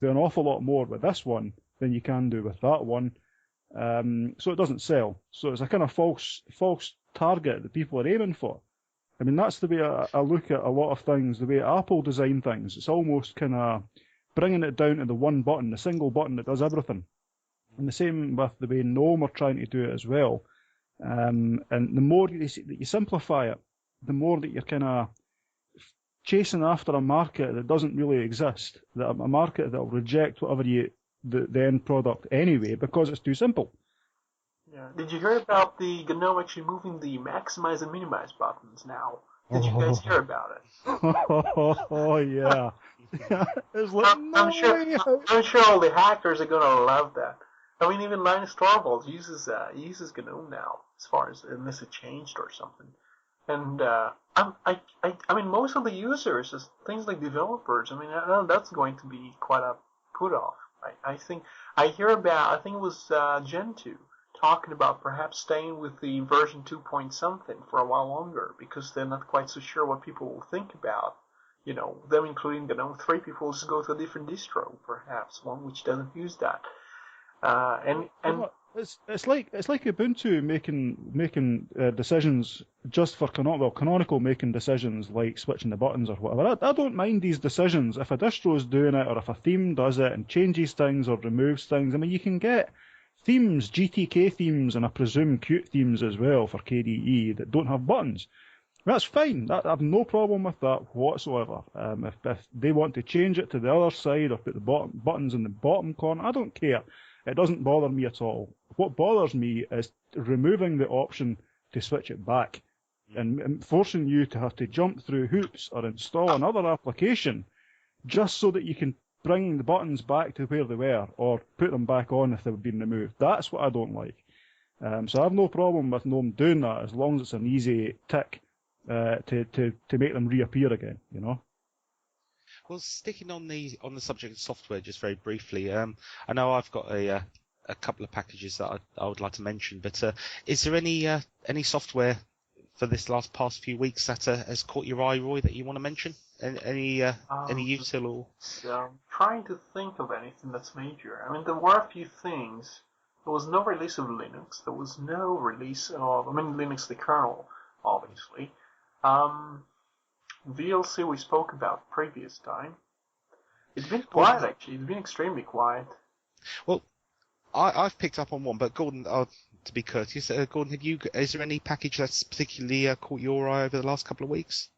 do an awful lot more with this one than you can do with that one. So it doesn't sell. So it's a kind of false target that people are aiming for. I mean, that's the way I look at a lot of things, the way Apple design things. It's almost kind of bringing it down to the one button, the single button that does everything. And the same with the way Gnome are trying to do it as well. And the more that you simplify it, the more that you're kind of chasing after a market that doesn't really exist, that a market that will reject whatever the end product anyway because it's too simple. Yeah. Did you hear about the GNOME actually moving the maximize and minimize buttons now? Did you guys hear about it? Oh yeah. It's like, I'm sure all the hackers are gonna love that. I mean, even Linus Torvalds uses GNOME now, as far as unless it changed or something. And I mean, most of the users, things like developers, I mean, I know that's going to be quite a put off. I think I think it was Gentoo talking about perhaps staying with the version 2 point something for a while longer because they're not quite so sure what people will think about. You know, them including GNOME 3, people will just go to a different distro, perhaps one which doesn't use that. It's like Ubuntu making decisions just for Canonical making decisions like switching the buttons or whatever. I don't mind these decisions if a distro's doing it or if a theme does it and changes things or removes things. I mean, you can get themes, GTK themes, and I presume Qt themes as well for KDE that don't have buttons. That's fine. I have no problem with that whatsoever. If they want to change it to the other side or put the buttons in the bottom corner, I don't care. It doesn't bother me at all. What bothers me is removing the option to switch it back and forcing you to have to jump through hoops or install another application just so that you can bring the buttons back to where they were or put them back on if they've been removed. That's what I don't like. So I have no problem with GNOME doing that as long as it's an easy tick to make them reappear again, you know. Well, sticking on the subject of software, just very briefly, I know I've got a couple of packages that I would like to mention, but is there any software for this past few weeks that has caught your eye, Roy, that you want to mention? Any util or? I'm trying to think of anything that's major. I mean, there were a few things. There was no release of Linux. There was no release of, Linux the kernel, obviously. VLC we spoke about previous time. It's been quiet, actually. It's been extremely quiet. Well, I've picked up on one, but Gordon, to be courteous, Gordon, is there any package that's particularly caught your eye over the last couple of weeks?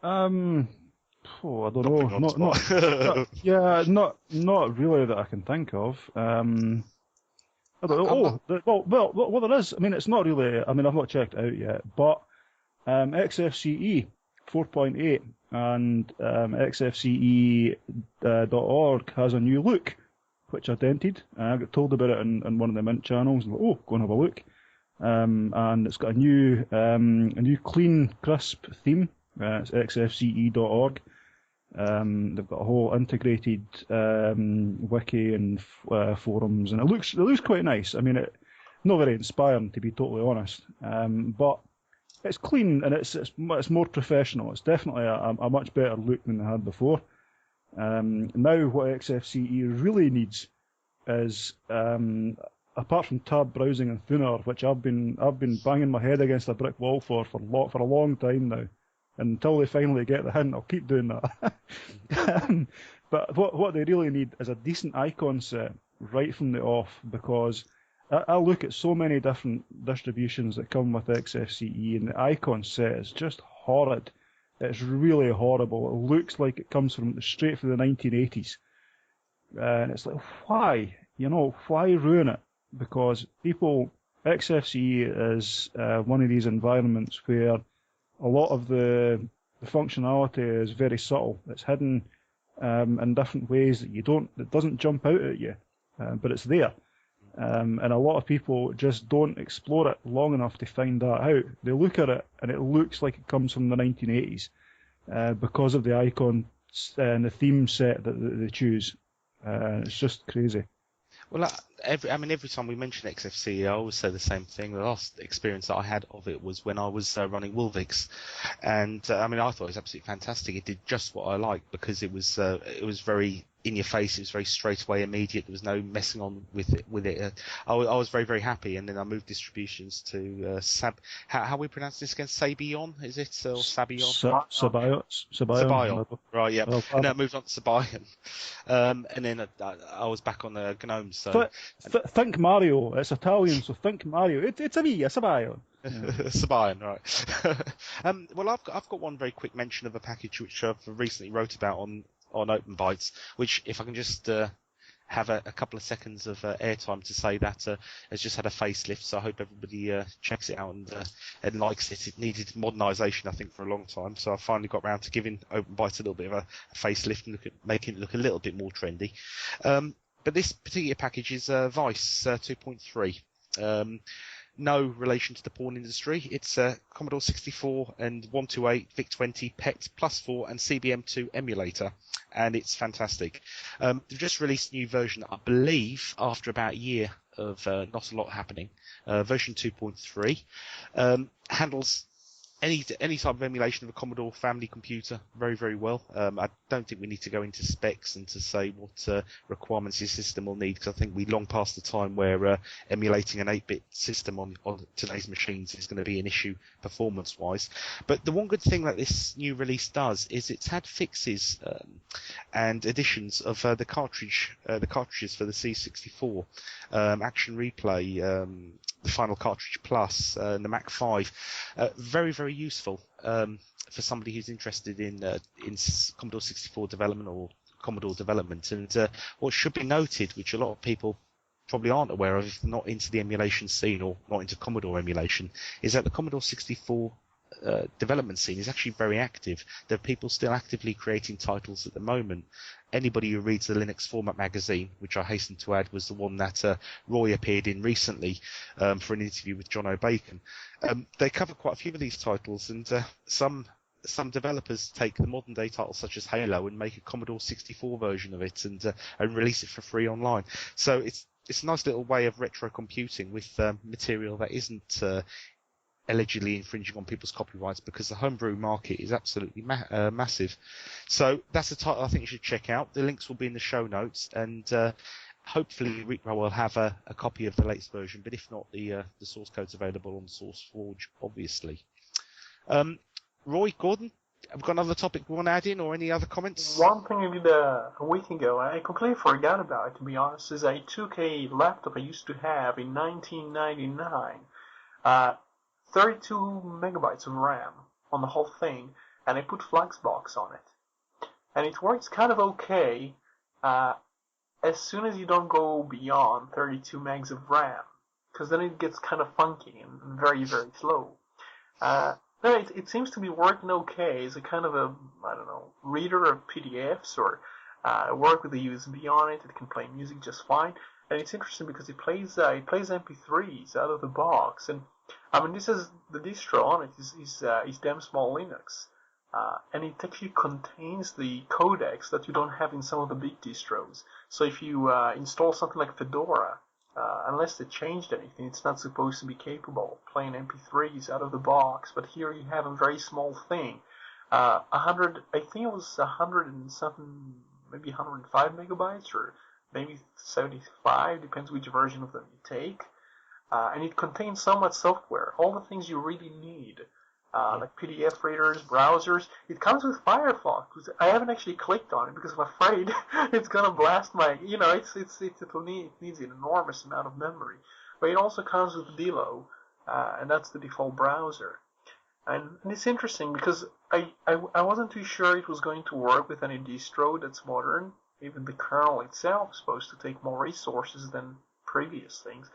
I don't know. Not really that I can think of. I don't know. Well, there is. I mean, it's not really. I mean, I've not checked it out yet, but XFCE 4.8 and XFCE.org has a new look, which I dented. I got told about it in one of the Mint channels. And go and have a look. And it's got a new clean, crisp theme. It's xfce.org. They've got a whole integrated wiki and forums, and it looks quite nice. I mean, not very inspiring, to be totally honest, but it's clean and it's more professional. It's definitely a much better look than they had before. Now what XFCE really needs is, apart from tab browsing and Thunar, which I've been banging my head against a brick wall for a long time now, and until they finally get the hint, I'll keep doing that. But what they really need is a decent icon set right from the off, because I look at so many different distributions that come with XFCE, and the icon set is just horrid. It's really horrible. It looks like it comes straight from the 1980s. And it's like, why? Why ruin it? Because XFCE is one of these environments where a lot of the functionality is very subtle. It's hidden in different ways that doesn't jump out at you, but it's there. And a lot of people just don't explore it long enough to find that out. They look at it and it looks like it comes from the 1980s because of the icon and the theme set that they choose. It's just crazy. Well, every time we mention XFCE, I always say the same thing. The last experience that I had of it was when I was running Wolvix, and I thought it was absolutely fantastic. It did just what I liked because it was very in your face. It was very straight away, immediate. There was no messing on with it. I was very, very happy, and then I moved distributions to How we pronounce this again? Sabion, is it, or Sabion? Sabion. Right, yeah. Oh, And then I moved on to Sabion, and then I was back on the GNOME. So think Mario. It's Italian, so think Mario. It's a Sabion. Yeah. Sabian, right. Well, I've got one very quick mention of a package which I've recently wrote about on OpenBytes, which, if I can just have a couple of seconds of airtime to say that has just had a facelift, so I hope everybody checks it out and likes it. It needed modernisation, I think, for a long time, so I finally got round to giving OpenBytes a little bit of a facelift and making it look a little bit more trendy. But this particular package is Vice 2.3. No relation to the porn industry. It's Commodore 64 and 128 VIC-20 PET +4 and CBM2 emulator, and it's fantastic. They've just released a new version, I believe, after about a year of not a lot happening. Version 2.3 handles any type of emulation of a Commodore family computer very, very well. I don't think we need to go into specs and to say what requirements your system will need, because I think we long past the time where emulating an 8-bit system on today's machines is going to be an issue performance-wise. But the one good thing that this new release does is it's had fixes and additions of the cartridges for the C64, Action Replay, the Final Cartridge Plus, and the Mac 5. Very, very useful for somebody who's interested in Commodore 64 development or Commodore development. And what should be noted, which a lot of people probably aren't aware of if they're not into the emulation scene or not into Commodore emulation, is that the Commodore 64 development scene is actually very active. There are people still actively creating titles at the moment. Anybody who reads the Linux Format magazine, which I hasten to add was the one that Roy appeared in recently for an interview with John O'Bacon, they cover quite a few of these titles, and some developers take the modern day titles such as Halo and make a Commodore 64 version of it and release it for free online. So it's a nice little way of retro computing with material that isn't allegedly infringing on people's copyrights, because the homebrew market is absolutely massive. So that's a title I think you should check out. The links will be in the show notes, and hopefully Repro will have a copy of the latest version, but if not, the source code's available on SourceForge, obviously. Roy, Gordon, have we got another topic we want to add in, or any other comments? One thing I did a week ago, I completely forgot about it, to be honest, is I took a laptop I used to have in 1999, 32 megabytes of RAM on the whole thing, and I put Fluxbox on it. And it works kind of okay as soon as you don't go beyond 32 megs of RAM, because then it gets kind of funky and very, very slow. No, it seems to be working okay as a kind of a, I don't know, reader of PDFs, or work with the USB on it. It can play music just fine. And it's interesting because it plays MP3s out of the box. And I mean, this is the distro on it is damn small Linux, and it actually contains the codecs that you don't have in some of the big distros. So if you install something like Fedora, unless they changed anything, it's not supposed to be capable of playing MP3s out of the box. But here you have a very small thing, 100. I think it was 100 and something, maybe 105 megabytes, or maybe 75, depends which version of them you take. And it contains so much software, all the things you really need, like PDF readers, browsers. It comes with Firefox. I haven't actually clicked on it because I'm afraid it's gonna blast my. It needs an enormous amount of memory. But it also comes with Dilo, and that's the default browser. And it's interesting because I wasn't too sure it was going to work with any distro that's modern. Even the kernel itself is supposed to take more resources than previous things.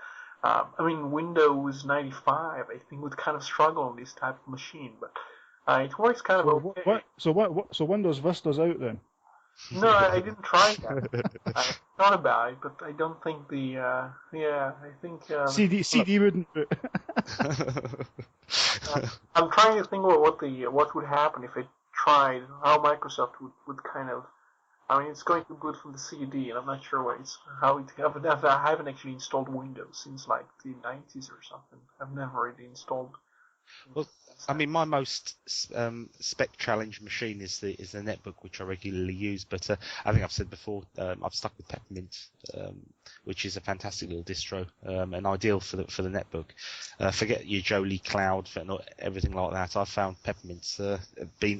I mean, Windows 95, I think, would kind of struggle on this type of machine, but it works kind of okay. So Windows Vista's out then? No, I didn't try that. I thought about it, but I don't think I think... CD wouldn't do it. I'm trying to think what would happen if I tried, how Microsoft would kind of... I mean, it's going to boot from the CD, and I'm not sure I haven't actually installed Windows since like the 90s or something. I've never really installed. Well, I mean, my most spec challenge machine is the netbook, which I regularly use. But I think I've said before, I've stuck with Peppermint, which is a fantastic little distro and ideal for the netbook. Forget your Jolie Cloud, everything like that. I've found Peppermint's been